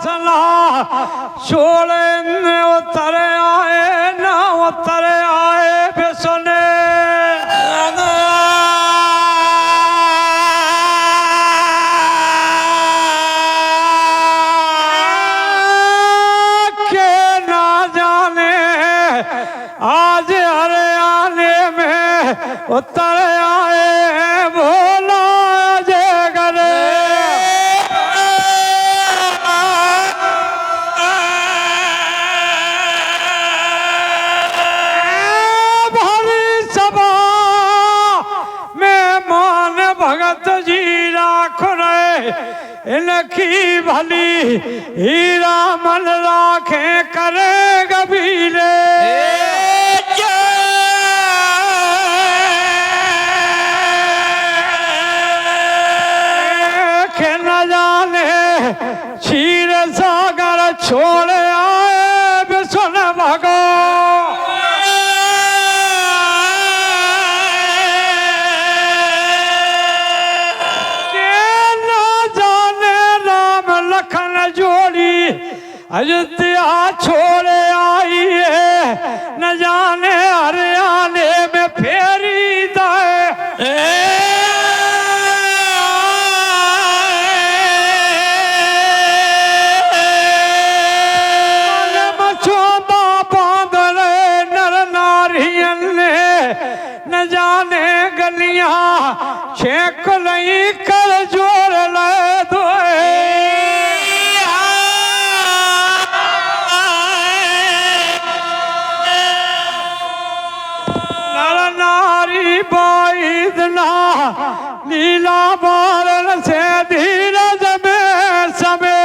सना छोड़े न उतर आए न उतर आए बेसुने के ना जाने आज हरियाणे में उतर आए भोला जय करे भगत जी राख रहे इनकी भली हीरा मन राखे करे गबीरे के न जाने क्षीर सागर छोड़ आए बिसुन भगो अयोध्या छोड़े आई है न जाने हरियाणे में फेरी दे मछोदा बांध रहे नर नारियन ने न जाने गलियां छेक नहीं कर जोड़ ले दोए लीला बारन से धीरज में समय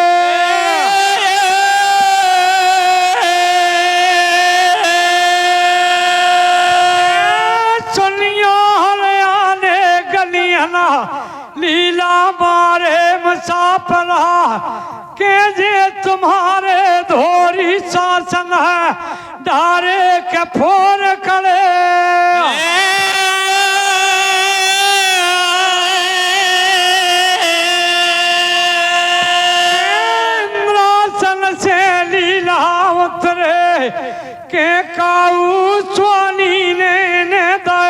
सुनियो हरियाणे गलियाना लीला बारे मुसाफरा के जे तुम्हारे धोरी शासन है डारे के फोर करे के काऊ स्वानी ने दे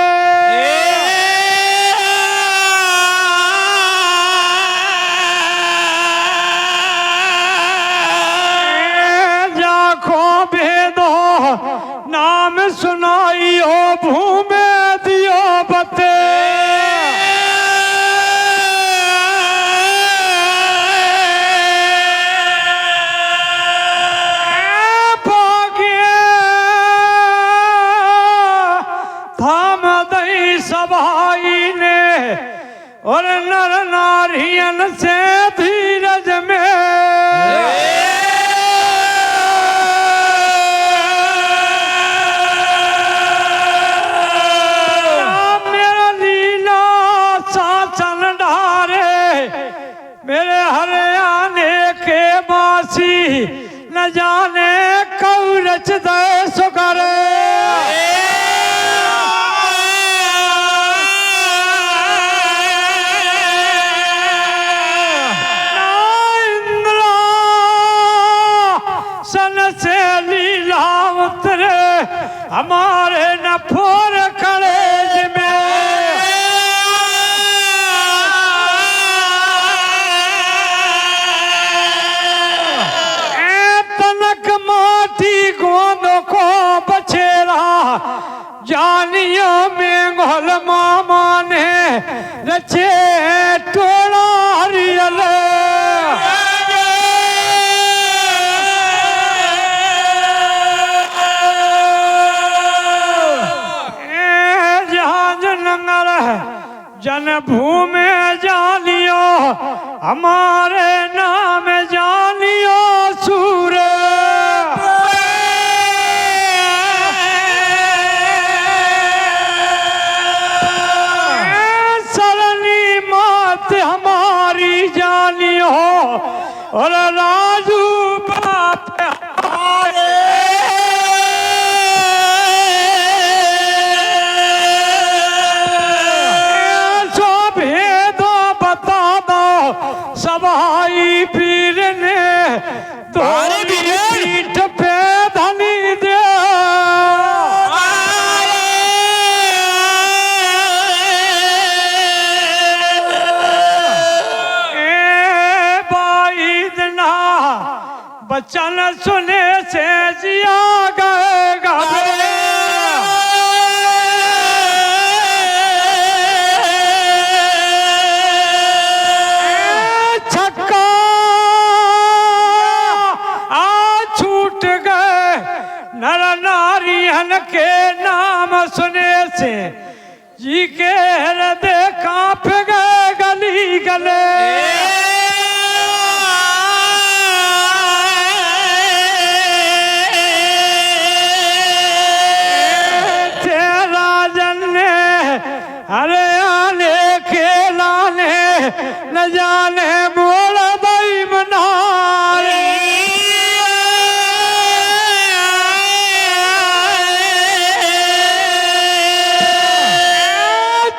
जाखो भेदो नाम सुनाइयो भूमे दियो बते सभाई ने और नर नारियन से धीरज में मेरा लीला शासन डारे मेरे हरियाणे के बासी न जाने कौ रच दे सुकर हमारे न फोर कलेज में तनक माटी गोंद को बछेरा जानियों में गोल मामा ने रचे टोला हरियल जन भूमि जानियो हमारे नाम जानियो सूर सरनी मात हमारी जानियो और राजू बाप हमारे सभाई बचन सुने से जिया गए घबरे छक्का छूट गए नर नारियन के नाम सुने से जी के हृदय कांप गए गली गले अरे आने खेलाने न जाने बोल भाई मनाए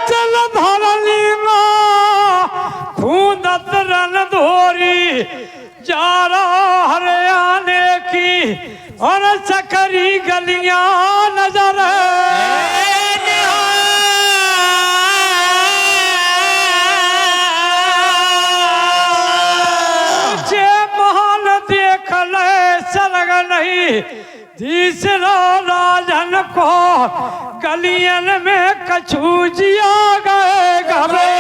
चल धरली माँ खूंदत रन धोरी जा रहा हरियाणे की और सकरी गलियां नजर तीसरा राजन को गलियन में कछू जिया गए घबरे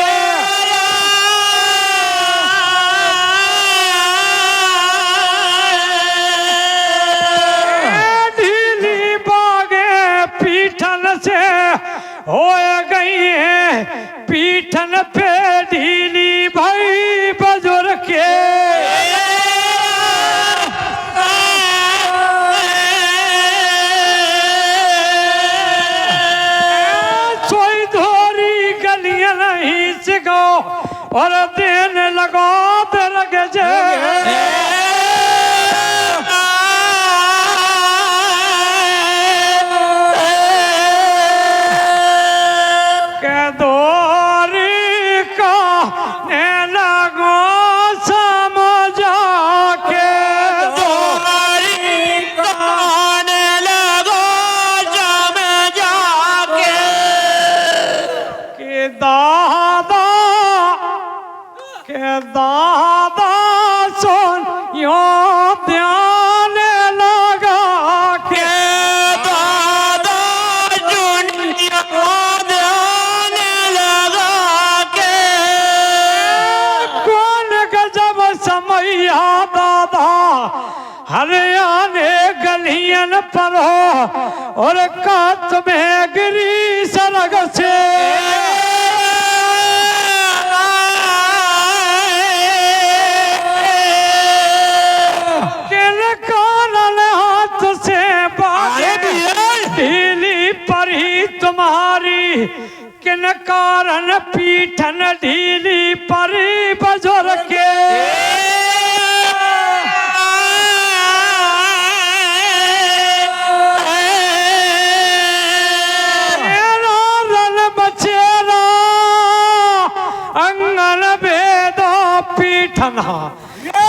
ढीली बागे पीठन से हो गई है पीठन पे ढीली भाई बुजुर्ग के और देने लगा दरग जे के दोरी का ने लगो समझा के दोरी का ने लगो समझा के दादा के दादा सुन यो ध्यान लगा के दादा सुन यो ध्यान लगा के कौन गजब समैया दादा हरियाणे गलियन पर हो और कात में गिरी सरग से ढीली परी तुम्हारी किन कारण पीठन ढीली परी बुजुर्ग के रन बचेरा अंगन भेदो पीठन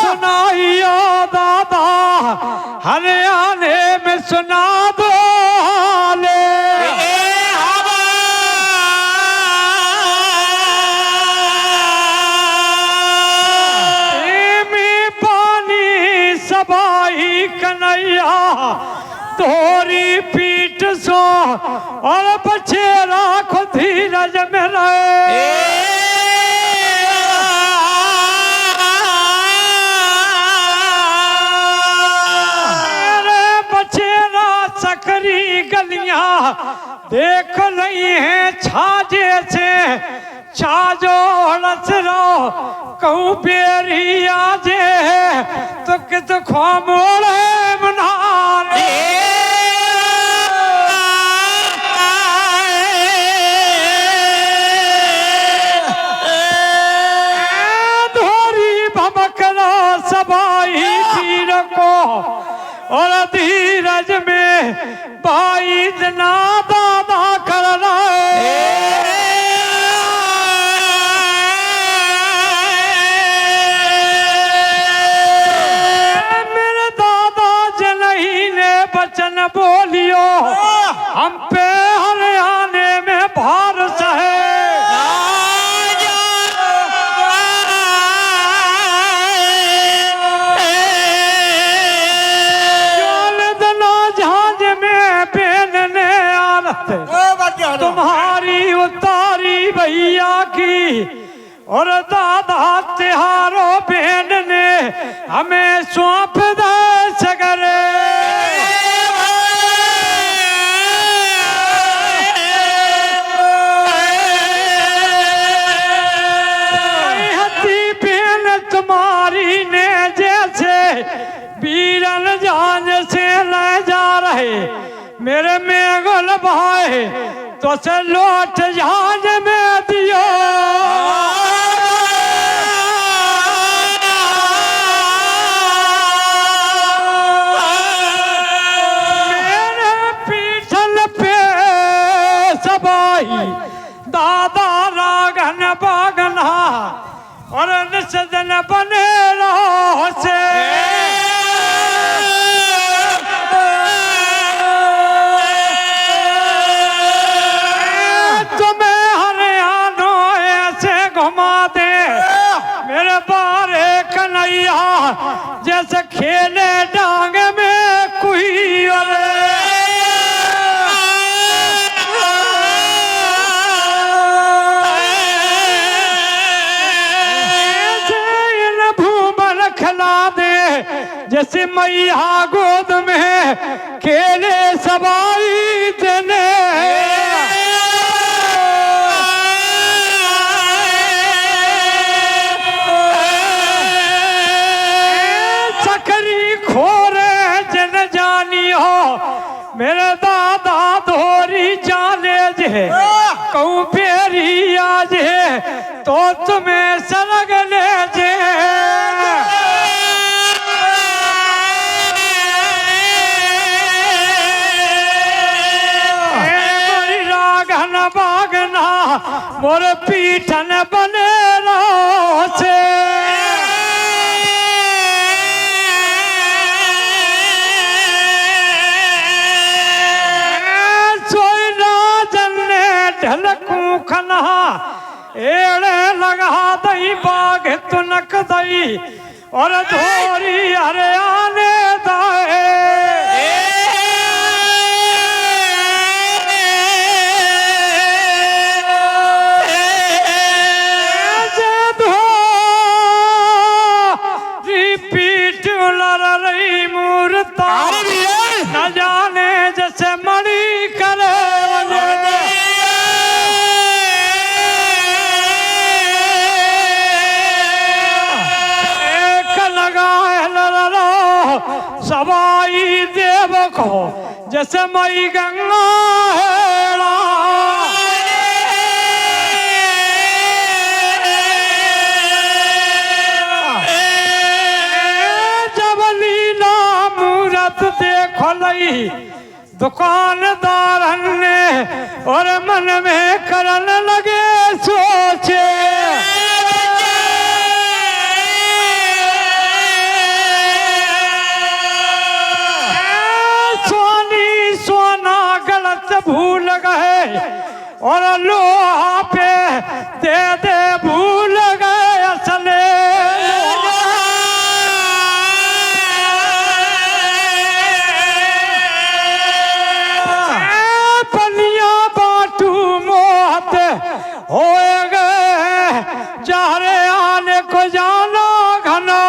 सुनाइयो दादा हरियाणे में सुना दो कन्हैया तोरी पीठ सो और बचेरा को धीरज में रहे मेरे बचेरा सकरी गलियां देख रही है छाजे से छाजो हलस रो कहूँ बेरी आजे तो कित खो मोड़े मनाने धोरी भमकना सबाई तीर को और धीरज में भाई जना दादा करना वचन बोलियो हम पे हरियाणे में भार सहे कहारी उतारी भैया की और दादा तिहारो बहन ने हमें सौंप दे सगरे बहन तुम्हारी ने जैसे बीरन जान से ले जा रहे मेरे में गुल भाई तो से लौट जहाज में दियो मेरे पीछल पे सबाई दादा रागन बागना और निषदन बने रहो से जैसे खेले डांग में कोई भूमन खिला दे जैसे मैया गोद में खेले सवाई देने मेरे दादा धोरी जाने जे कहूँ पेरी आज है तो तुम्हें सरग ले जे रागन बागना मोर पीठन बने रो से ढलकू खना एड़े लगा दई बाग तुनक दई और धोरी हरियाने दाए पीठ लड़ रही मूर्ता न जाने जैसे मणि करे सवाई देव को जैसे मई गंगा हेड़ा जब लीला मूरत देखो लई दुकानदार ने और मन में करन लगे सोचे भूल गए और लोहा पे दे दे भूल गए असले पनिया बाटू मोहत हो गए जहरे आने को जानो घना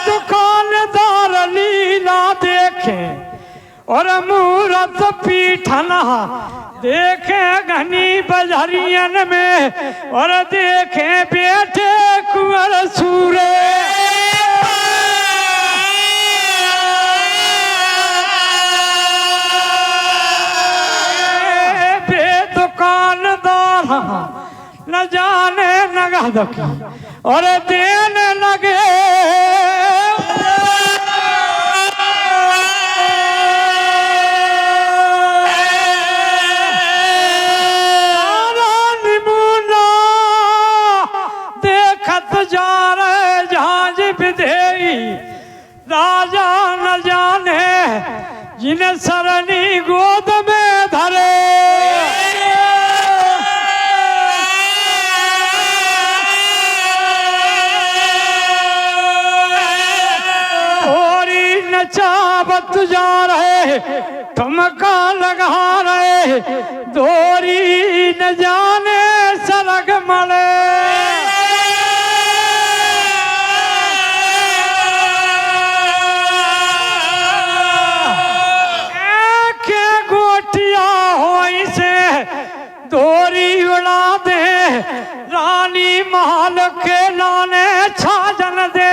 दुकानदार लीला देखे और मूरत पीठना देखे घनी बजरियन में और देखे बेटे कुंवर सूरे बे दुकानदार न जाने नगद और देने लगे जा रहे जहाज विधेयी राजा न जाने जिन्हें सरनी गोद में धरे भक्त जा रहे ठुमका लगा रहे दोरी न जाने सरग मले दोरी उड़ा दे रानी महल के लाने छाजन दे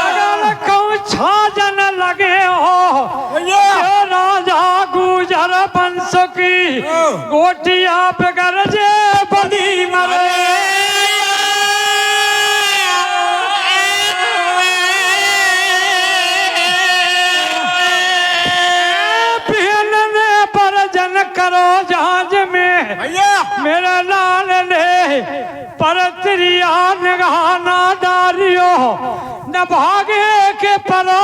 अगर कहूँ छाजन लगे हो राजा गुजर वंश की गोटिया पे गरजे बली मरे करो जहाज में मेरा लाल ने पर त्रिया निगाना डालियो न भागे के परा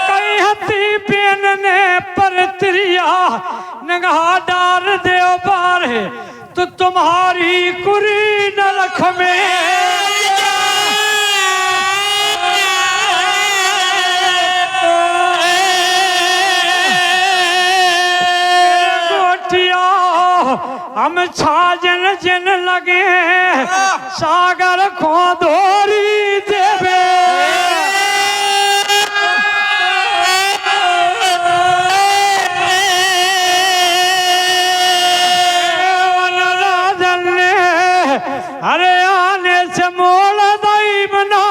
कई हथी पेन ने पर त्रिया निगाह डाल दे बार तो तुम्हारी कुरी नरक में हम छाजन जन लगे सागर को दोरी देवे राजन ने अरे आने से मोल दई बना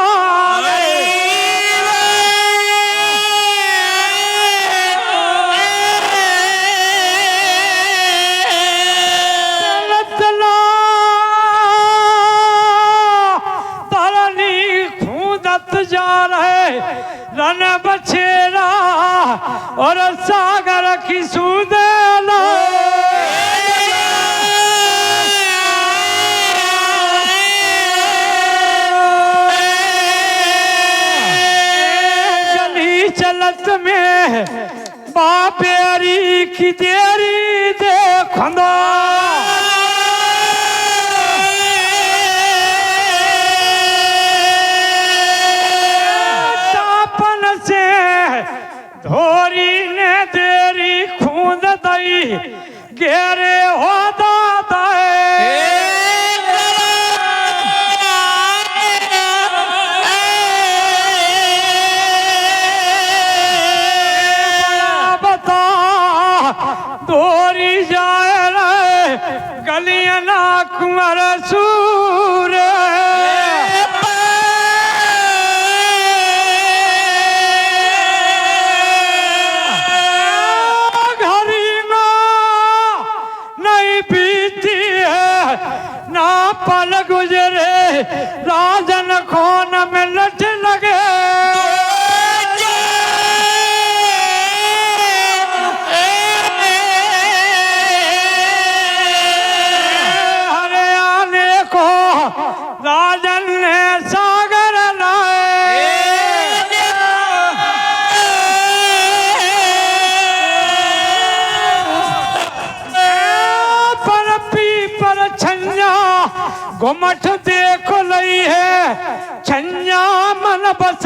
जा रहे रन बछेरा और सागर की सुदेला गली चलत में बापेरी की देरी देखो धोरी ने देरी खूंद दई गेरे हो दादा बता दोरी जाए रे गलियां ना कुंवर सूर पल गुजरे राजन खोन में लट लगे हरियाणे को राजन ने सागर लाए पर पी पर छन्या घुमठ देख लई है छन्या मन बस